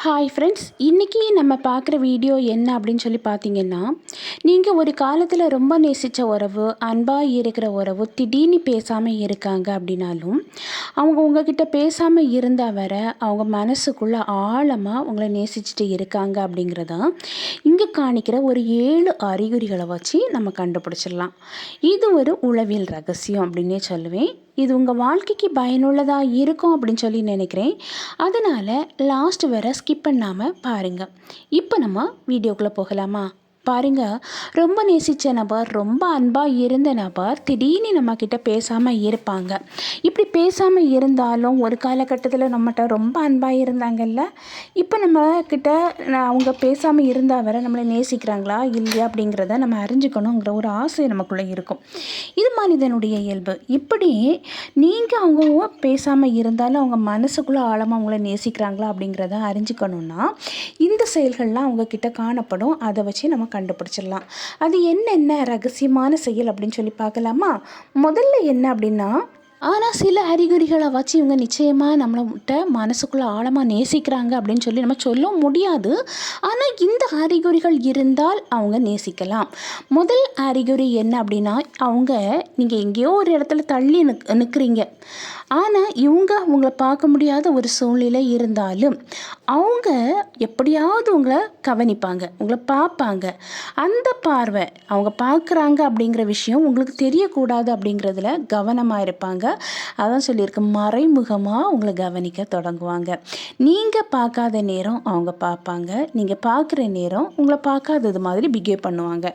Hi friends, இன்றைக்கி நம்ம பார்க்குற வீடியோ என்ன அப்படின்னு சொல்லி பார்த்தீங்கன்னா, நீங்கள் ஒரு காலத்தில் ரொம்ப நேசித்த உறவு, அன்பாக இருக்கிற உறவு திடீர்னு பேசாமல் இருக்காங்க அப்படின்னாலும், அவங்க உங்ககிட்ட பேசாமல் இருந்தால் வர அவங்க மனசுக்குள்ளே ஆழமாக உங்களை நேசிச்சுட்டு இருக்காங்க அப்படிங்கிறதான் இங்கே காணிக்கிற ஒரு 7 அறிகுறிகளை வச்சு நம்ம கண்டுபிடிச்சிடலாம். இது ஒரு உளவியல் ரகசியம் அப்படின்னே சொல்லுவேன். இது உங்கள் வாழ்க்கைக்கு பயனுள்ளதாக இருக்கும் அப்படின்னு சொல்லி நினைக்கிறேன். அதனால் லாஸ்ட் வரை ஸ்கிப் பண்ணாமல் பாருங்கள். இப்போ நம்ம வீடியோக்குள்ளே போகலாமா? பாருங்க, ரொம்ப நேசித்த நபர், ரொம்ப அன்பாக இருந்த நபர் திடீர்னு நம்மக்கிட்ட பேசாமல் இருப்பாங்க. இப்படி பேசாமல் இருந்தாலும் ஒரு காலகட்டத்தில் நம்மகிட்ட ரொம்ப அன்பாக இருந்தாங்கல்ல, இப்போ நம்மக்கிட்ட அவங்க பேசாமல் இருந்தால் வர நம்மளை நேசிக்கிறாங்களா இல்லையா அப்படிங்கிறத நம்ம அறிஞ்சிக்கணுங்கிற ஒரு ஆசை நமக்குள்ளே இருக்கும். இது மனிதனுடைய இயல்பு. இப்படி நீங்கள் அவங்க பேசாமல் இருந்தாலும் அவங்க மனசுக்குள்ளே ஆழமாக அவங்கள நேசிக்கிறாங்களா அப்படிங்கிறத அறிஞ்சிக்கணுன்னா இந்த செயல்கள்லாம் அவங்கக்கிட்ட காணப்படும். அதை வச்சு நம்ம கண்டுபிடிச்சிடலாம். அது என்னென்ன ரகசியமான செயல் அப்படின்னு சொல்லி பார்க்கலாமா? முதல்ல என்ன அப்படின்னா, ஆனால் சில அறிகுறிகளை வச்சு இவங்க நிச்சயமாக நம்மளை மனசுக்குள்ளே ஆழமாக நேசிக்கிறாங்க அப்படின்னு சொல்லி நம்ம சொல்ல முடியாது. ஆனால் இந்த அறிகுறிகள் இருந்தால் அவங்க நேசிக்கலாம். முதல் அறிகுறி என்ன அப்படின்னா, நீங்கள் எங்கேயோ ஒரு இடத்துல தள்ளி நிற்கிறீங்க. ஆனால் இவங்க உங்களை பார்க்க முடியாத ஒரு சூழ்நிலை இருந்தாலும் அவங்க எப்படியாவது உங்களை கவனிப்பாங்க, உங்களை பார்ப்பாங்க. அந்த பார்வை அவங்க பார்க்குறாங்க அப்படிங்கிற விஷயம் உங்களுக்கு தெரியக்கூடாது அப்படிங்கிறதுல கவனமாக இருப்பாங்க. அதான் சொல்லியிருக்கு, மறைமுகமாக உங்களை கவனிக்க தொடங்குவாங்க. நீங்கள் பார்க்காத நேரம் அவங்க பார்ப்பாங்க, நீங்கள் பார்க்குற நேரம் உங்களை பார்க்காதது மாதிரி பிஹேவ் பண்ணுவாங்க.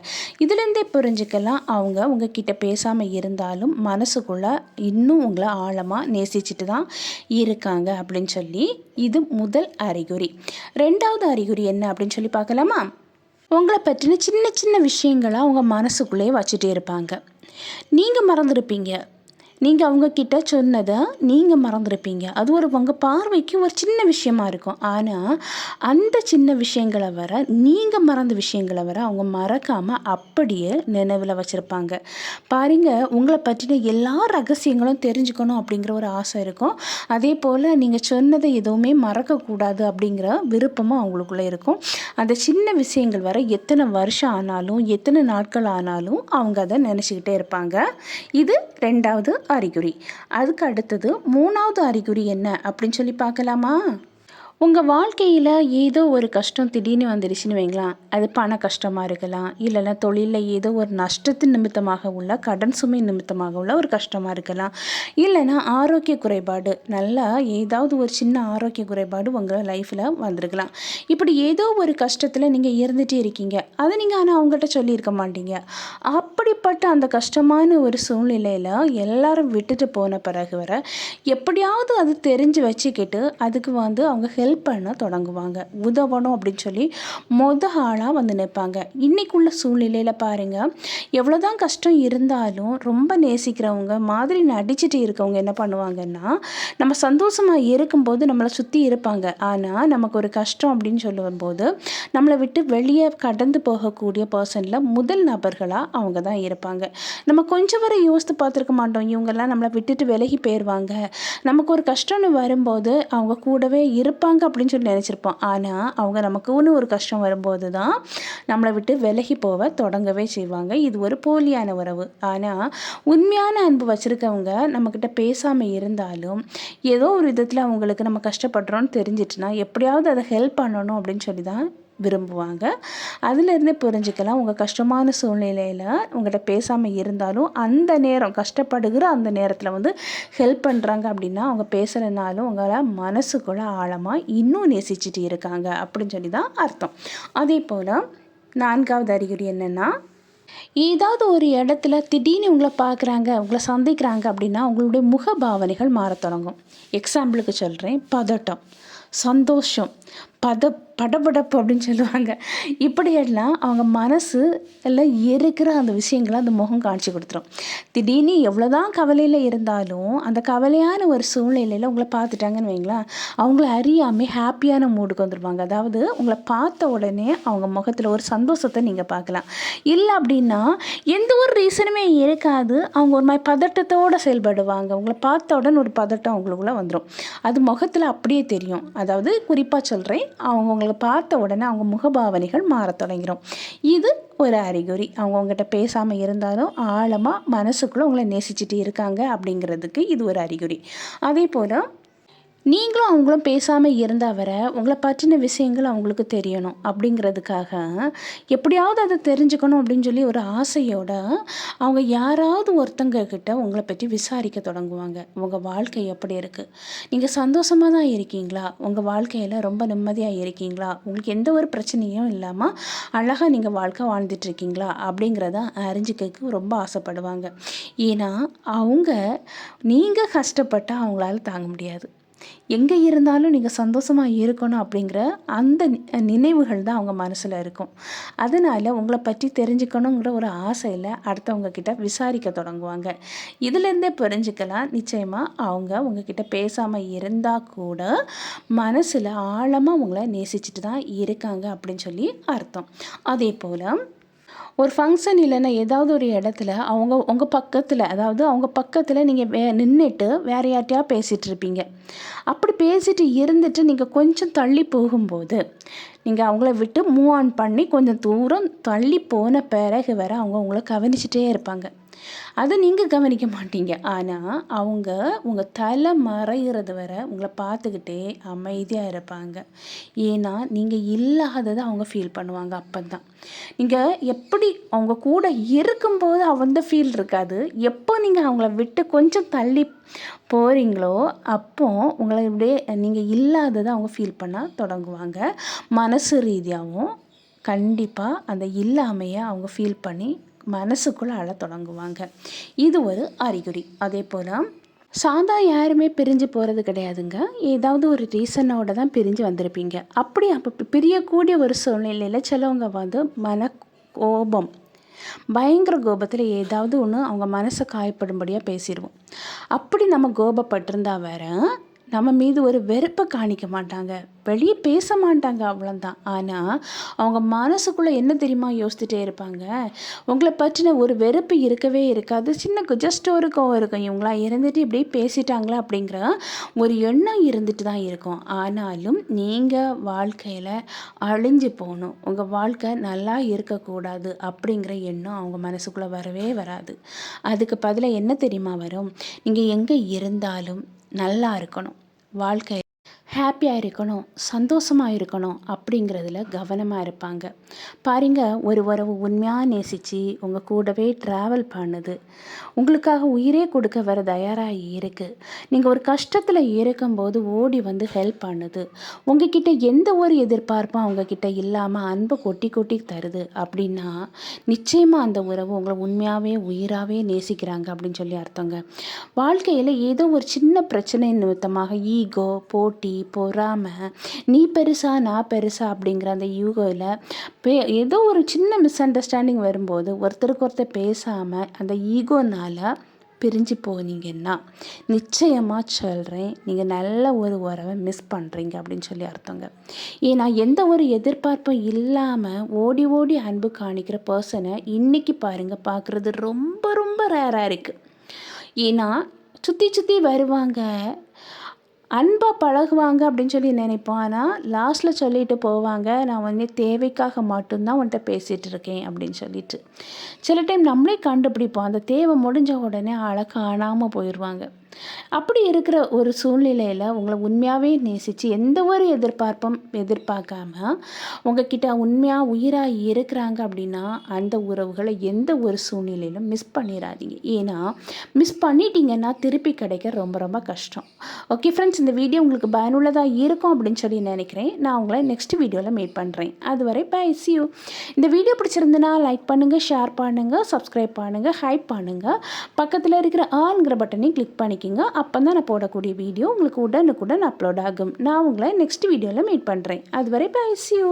இதுலேருந்தே புரிஞ்சுக்கலாம் அவங்க உங்ககிட்ட பேசாமல் இருந்தாலும் மனசுக்குள்ளே இன்னும் உங்களை ஆழமாக நேசிச்சுட்டு தான் இருக்காங்க அப்படின்னு சொல்லி. இது முதல் அறிகுறி. ரெண்டாவது அறிகுறி என்ன அப்படின்னு சொல்லி பார்க்கலாமா? உங்களை பற்றின சின்ன சின்ன விஷயங்களை அவங்க மனசுக்குள்ளேயே வச்சுட்டே இருப்பாங்க. நீங்கள் மறந்துருப்பீங்க, நீங்கள் அவங்கக்கிட்ட சொன்னதை நீங்கள் மறந்துருப்பீங்க. அது உங்கள் பார்வைக்கு ஒரு சின்ன விஷயமா இருக்கும். ஆனால் அந்த சின்ன விஷயங்களை வர, நீங்கள் மறந்த விஷயங்களை வர அவங்க மறக்காமல் அப்படியே நினைவில் வச்சுருப்பாங்க. பாருங்கள், உங்களை பற்றின எல்லா ரகசியங்களும் தெரிஞ்சுக்கணும் அப்படிங்கிற ஒரு ஆசை இருக்கும். அதே போல் நீங்கள் சொன்னதை எதுவுமே மறக்கக்கூடாது அப்படிங்கிற விருப்பமும் அவங்களுக்குள்ளே இருக்கும். அந்த சின்ன விஷயங்கள் வர எத்தனை வருஷம் ஆனாலும் எத்தனை நாட்கள் ஆனாலும் அவங்க அதை நினச்சிக்கிட்டே இருப்பாங்க. இது ரெண்டாவது அறிகுறி. அதுக்கு அடுத்தது மூணாவது அறிகுறி என்ன அப்படின்னு சொல்லி பார்க்கலாமா? உங்கள் வாழ்க்கையில் ஏதோ ஒரு கஷ்டம் திடீர்னு வந்துடுச்சுன்னு வைங்களேன். அது பண கஷ்டமாக இருக்கலாம், இல்லைன்னா தொழிலில் ஏதோ ஒரு நஷ்டத்தின் நிமித்தமாக உள்ள, கடன் சுமை நிமித்தமாக உள்ள ஒரு கஷ்டமாக இருக்கலாம், இல்லைன்னா ஆரோக்கிய குறைபாடு, நல்லா ஏதாவது ஒரு சின்ன ஆரோக்கிய குறைபாடு உங்கள் லைஃப்பில் வந்திருக்கலாம். இப்படி ஏதோ ஒரு கஷ்டத்தில் நீங்கள் இருந்துகிட்டே இருக்கீங்க. அதை நீங்கள் ஆனால் அவங்ககிட்ட சொல்லியிருக்க மாட்டீங்க. அப்படிப்பட்ட அந்த கஷ்டமான ஒரு சூழ்நிலையில் எல்லாரும் விட்டுட்டு போன பிறகு வர எப்படியாவது அது தெரிஞ்சு வச்சுக்கிட்டு அதுக்கு அவங்க ஹெல்ப் பண்ண தொடங்குவாங்க, உதவணும் அப்படின்னு சொல்லி ஆளாக வந்து நிற்பாங்க. இன்றைக்குள்ள சூழ்நிலையில் பாருங்கள், எவ்வளோதான் கஷ்டம் இருந்தாலும் ரொம்ப நேசிக்கிறவங்க மாதிரி நடிச்சுட்டு இருக்கவங்க என்ன பண்ணுவாங்கன்னா, நம்ம சந்தோஷமாக இருக்கும்போது நம்மளை சுற்றி இருப்பாங்க. ஆனால் நமக்கு ஒரு கஷ்டம் அப்படின்னு சொல்லும்போது நம்மளை விட்டு வெளியே கடந்து போகக்கூடிய பர்சனில் முதல் நபர்களாக அவங்க தான் இருப்பாங்க. நம்ம கொஞ்சம் வரை யோசித்து பார்த்துருக்க மாட்டோம், இவங்கெல்லாம் நம்மளை விட்டுட்டு விலகி போயிடுவாங்க, நமக்கு ஒரு கஷ்டம்னு வரும்போது அவங்க கூடவே இருப்பாங்க அப்படின்னு சொல்லி நினச்சிருப்போம். ஆனால் அவங்க நமக்குன்னு ஒரு கஷ்டம் வரும்போது தான் நம்மளை விட்டு விலகி போக தொடங்கவே செய்வாங்க. இது ஒரு போலியான உறவு. ஆனால் உண்மையான அன்பு வச்சுருக்கவங்க நம்மக்கிட்ட பேசாமல் இருந்தாலும் ஏதோ ஒரு விதத்தில் அவங்களுக்கு நம்ம கஷ்டப்படுறோன்னு தெரிஞ்சிட்டுனா எப்படியாவது அதை ஹெல்ப் பண்ணணும் அப்படின்னு சொல்லி தான் விரும்புவாங்க. அதிலேருந்தே புரிஞ்சுக்கலாம், உங்கள் கஷ்டமான சூழ்நிலையில் உங்கள்கிட்ட பேசாமல் இருந்தாலும் அந்த நேரம் கஷ்டப்படுகிற அந்த நேரத்தில் ஹெல்ப் பண்ணுறாங்க அப்படின்னா அவங்க பேசுகிறனாலும் உங்களை மனசுக்குள்ளே ஆழமாக இன்னும் நேசிச்சுட்டு இருக்காங்க அப்படின்னு சொல்லி தான் அர்த்தம். அதே போல் நான்காவது அறிகுறி என்னென்னா, ஏதாவது ஒரு இடத்துல திடீர்னு உங்களை பார்க்குறாங்க, உங்களை சந்திக்கிறாங்க அப்படின்னா உங்களுடைய முகபாவனைகள் மாறத் தொடங்கும். எக்ஸாம்பிளுக்கு சொல்கிறேன், பதட்டம், சந்தோஷம், படபடப்பு அப்படின்னு சொல்லுவாங்க. இப்படியெல்லாம் அவங்க மனசு எல்லாம் இருக்கிற அந்த விஷயங்களை அந்த முகம் காட்சி கொடுத்துரும். திடீர்னு எவ்வளோதான் கவலையில் இருந்தாலும் அந்த கவலையான ஒரு சூழ்நிலையில் உங்களை பார்த்துட்டாங்கன்னு வைங்களேன், அவங்கள அறியாமல் ஹாப்பியான மூடுக்கு வந்துடுவாங்க. அதாவது உங்களை பார்த்த உடனே அவங்க முகத்தில் ஒரு சந்தோஷத்தை நீங்கள் பார்க்கலாம். இல்லை அப்படின்னா எந்த ஒரு ரீசனுமே இருக்காது, அவங்க ஒரு மாதிரி பதட்டத்தோடு செயல்படுவாங்க. உங்களை பார்த்த உடனே ஒரு பதட்டம் அவங்களுக்குள்ளே வந்துடும். அது முகத்தில் அப்படியே தெரியும். அதாவது குறிப்பாக சொல்கிறேன், அவங்க உங்களை பார்த்த உடனே அவங்க முகபாவனைகள் மாறத் தொடங்கிடும். இது ஒரு அறிகுறி. அவங்க உங்ககிட்ட பேசாமல் இருந்தாலும் ஆழமாக மனசுக்குள்ளே உங்களை நேசிச்சுட்டு இருக்காங்க அப்படிங்கிறதுக்கு இது ஒரு அறிகுறி. அதே போல் நீங்களும் அவங்களும் பேசாமல் இருந்தால் வர உங்களை பற்றின விஷயங்கள் அவங்களுக்கு தெரியணும் அப்படிங்கிறதுக்காக எப்படியாவது அதை தெரிஞ்சுக்கணும் அப்படின்னு சொல்லி ஒரு ஆசையோட அவங்க யாராவது ஒருத்தங்க கிட்ட உங்களை பற்றி விசாரிக்க தொடங்குவாங்க. உங்கள் வாழ்க்கை எப்படி இருக்குது, நீங்கள் சந்தோஷமாக தான் இருக்கீங்களா, உங்கள் வாழ்க்கையில் ரொம்ப நிம்மதியாக இருக்கீங்களா, உங்களுக்கு எந்த ஒரு பிரச்சனையும் இல்லாமல் அழகாக நீங்கள் வாழ்க்கை வாழ்ந்துட்டுருக்கீங்களா அப்படிங்கிறத அறிஞ்சிக்க ரொம்ப ஆசைப்படுவாங்க. ஏன்னா அவங்க நீங்கள் கஷ்டப்பட்டால் அவங்களால தாங்க முடியாது. எங்கே இருந்தாலும் நீங்கள் சந்தோஷமாக இருக்கணும் அப்படிங்கிற அந்த நினைவுகள் தான் அவங்க மனசில் இருக்கும். அதனால் உங்களை பற்றி தெரிஞ்சுக்கணுங்கிற ஒரு ஆசையில் அடுத்தவங்க கிட்ட விசாரிக்க தொடங்குவாங்க. இதுலேருந்தே புரிஞ்சுக்கலாம், நிச்சயமாக அவங்க உங்ககிட்ட பேசாமல் இருந்தால் கூட மனசில் ஆழமாக உங்களை நேசிச்சுட்டு தான் இருக்காங்க அப்படின்னு சொல்லி அர்த்தம். அதே போல் ஒரு ஃபங்க்ஷன் இல்லைன்னா ஏதாவது ஒரு இடத்துல உங்கள் பக்கத்தில், அதாவது அவங்க பக்கத்தில் நீங்கள் நின்றுட்டு வேறு யார்ட்டையா பேசிகிட்டு இருப்பீங்க. அப்படி பேசிட்டு இருந்துட்டு நீங்கள் கொஞ்சம் தள்ளி போகும்போது நீங்கள் அவங்கள விட்டு மூவ் ஆன் பண்ணி கொஞ்சம் தூரம் தள்ளி போன பிறகு வர அவங்க உங்களை கவனிச்சிட்டே இருப்பாங்க. அதை நீங்கள் கவனிக்க மாட்டீங்க. ஆனால் அவங்க உங்கள் தலை மறைகிறது வர உங்களை பார்த்துக்கிட்டே அமைதியாக இருப்பாங்க. ஏன்னா நீங்கள் இல்லாததை அவங்க ஃபீல் பண்ணுவாங்க. அப்போ தான் நீங்கள் எப்படி அவங்க கூட இருக்கும்போது அந்த ஃபீல் இருக்காது. எப்போ நீங்கள் அவங்கள விட்டு கொஞ்சம் தள்ளி போகிறீங்களோ அப்போ உங்களை இப்படியே நீங்கள் இல்லாததை அவங்க ஃபீல் பண்ண தொடங்குவாங்க. மனசு ரீதியாகவும் கண்டிப்பாக அந்த இல்லாமையை அவங்க ஃபீல் பண்ணி மனசுக்குள்ளே அழ தொடங்குவாங்க. இது ஒரு அறிகுறி. அதே போல் யாருமே பிரிஞ்சு போகிறது கிடையாதுங்க. ஏதாவது ஒரு ரீசனோட தான் பிரிஞ்சு வந்திருப்பீங்க. அப்போ பிரியக்கூடிய ஒரு சூழ்நிலையில் சிலவங்க கோபம், பயங்கர கோபத்தில் ஏதாவது ஒன்று அவங்க மனசை காயப்படும்படியாக பேசிடுவோம். அப்படி நம்ம கோபப்பட்டிருந்தா வேற நம்ம மீது ஒரு வெறுப்பை காணிக்க மாட்டாங்க, வெளியே பேச மாட்டாங்க, அவ்வளோதான். ஆனால் அவங்க மனசுக்குள்ளே என்ன தெரியுமா யோசிச்சுட்டே இருப்பாங்க, உங்களை பற்றின ஒரு வெறுப்பு இருக்கவே இருக்காது. ஜஸ்ட் ஒரு கோவம் இருக்கும், இவங்களா இருந்துட்டு இப்படி பேசிட்டாங்களா அப்படிங்கிற ஒரு எண்ணம் இருந்துட்டு தான் இருக்கும். ஆனாலும் நீங்கள் வாழ்க்கையில் அழிஞ்சு போகணும், உங்கள் வாழ்க்கை நல்லா இருக்கக்கூடாது அப்படிங்கிற எண்ணம் அவங்க மனசுக்குள்ளே வரவே வராது. அதுக்கு பதிலாக என்ன தெரியுமா வரும், நீங்கள் எங்கே இருந்தாலும் நல்லா இருக்கணும், வாழ்க்கை ஹாப்பியாக இருக்கணும், சந்தோஷமாக இருக்கணும் அப்படிங்கிறதுல கவனமாக இருப்பாங்க. பாருங்க, ஒரு உறவு உண்மையாக நேசித்து உங்கள் கூடவே ட்ராவல் பண்ணுது, உங்களுக்காக உயிரே கொடுக்க வர தயாராக இருக்குது, நீங்கள் ஒரு கஷ்டத்தில் இருக்கும்போது ஓடி வந்து ஹெல்ப் பண்ணுது, உங்ககிட்ட எந்த ஒரு எதிர்பார்ப்பும் அவங்கக்கிட்ட இல்லாமல் அன்பை கொட்டி கொட்டி தருது அப்படின்னா நிச்சயமாக அந்த உறவு உங்களை உண்மையாகவே உயிராகவே நேசிக்கிறாங்க அப்படின்னு சொல்லி அர்த்தங்க. வாழ்க்கையில் ஏதோ ஒரு சின்ன பிரச்சனை நிமித்தமாக ஈகோ, போட்டி, பொறாமை, நீ பெருசா நான் பெருசா அப்படிங்கிற அந்த யூகோவில் ஏதோ ஒரு சின்ன மிஸ் அண்டர்ஸ்டாண்டிங் வரும்போது ஒருத்தருக்கு ஒருத்தர் பேசாமல் அந்த ஈகோனால் பிரிஞ்சு போனீங்கன்னா நிச்சயமாக சொல்கிறேன், நீங்கள் நல்ல ஒரு உறவை மிஸ் பண்ணுறீங்க அப்படின்னு சொல்லி அர்த்தங்க. ஏன்னா எந்த ஒரு எதிர்பார்ப்பும் இல்லாமல் ஓடி ஓடி அன்பு காணிக்கிற பர்சனை இன்றைக்கி பார்க்குறது ரொம்ப ரொம்ப ரேராக இருக்குது. ஏன்னா சுற்றி வருவாங்க, அன்பாக பழகுவாங்க அப்படின்னு சொல்லி நினைப்போம். ஆனால் லாஸ்ட்டில் சொல்லிட்டு போவாங்க, நான் தேவைக்காக மட்டும்தான் உன்கிட்ட பேசிகிட்டு இருக்கேன் அப்படின்னு சொல்லிட்டு. சில டைம் நம்மளே கண்டுபிடிப்போம், அந்த தேவை முடிஞ்ச உடனே காணாமல் போயிடுவாங்க. அப்படி இருக்கிற ஒரு சூழ்நிலையில் உங்களை உண்மையாகவே நேசித்து எந்த ஒரு எதிர்பார்ப்பும் எதிர்பார்க்காம உங்ககிட்ட உண்மையாக உயிராக இருக்கிறாங்க அப்படின்னா அந்த உறவுகளை எந்த ஒரு சூழ்நிலையிலும் மிஸ் பண்ணிடாதீங்க. ஏன்னா மிஸ் பண்ணிட்டீங்கன்னா திருப்பி கிடைக்க ரொம்ப ரொம்ப கஷ்டம். ஓகே ஃப்ரெண்ட்ஸ், இந்த வீடியோ உங்களுக்கு பயனுள்ளதாக இருக்கும் அப்படின்னு சொல்லி நினைக்கிறேன். நான் உங்களை நெக்ஸ்ட் வீடியோவில் மீட் பண்ணுறேன். அதுவரை பை, see you. இந்த வீடியோ பிடிச்சிருந்துன்னா லைக் பண்ணுங்கள், ஷேர் பண்ணுங்கள், சப்ஸ்கிரைப் பண்ணுங்கள், ஹைப் பண்ணுங்கள், பக்கத்தில் இருக்கிற ஆல்ங்கிற பட்டனையும் கிளிக் பண்ணிக்கோங்க. அப்போ தான் நான் போடக்கூடிய வீடியோ உங்களுக்கு உடனுக்குடன் அப்லோட் ஆகும். நான் உங்களை நெக்ஸ்ட் வீடியோவில் மீட் பண்ணுறேன். அதுவரை பை, see you.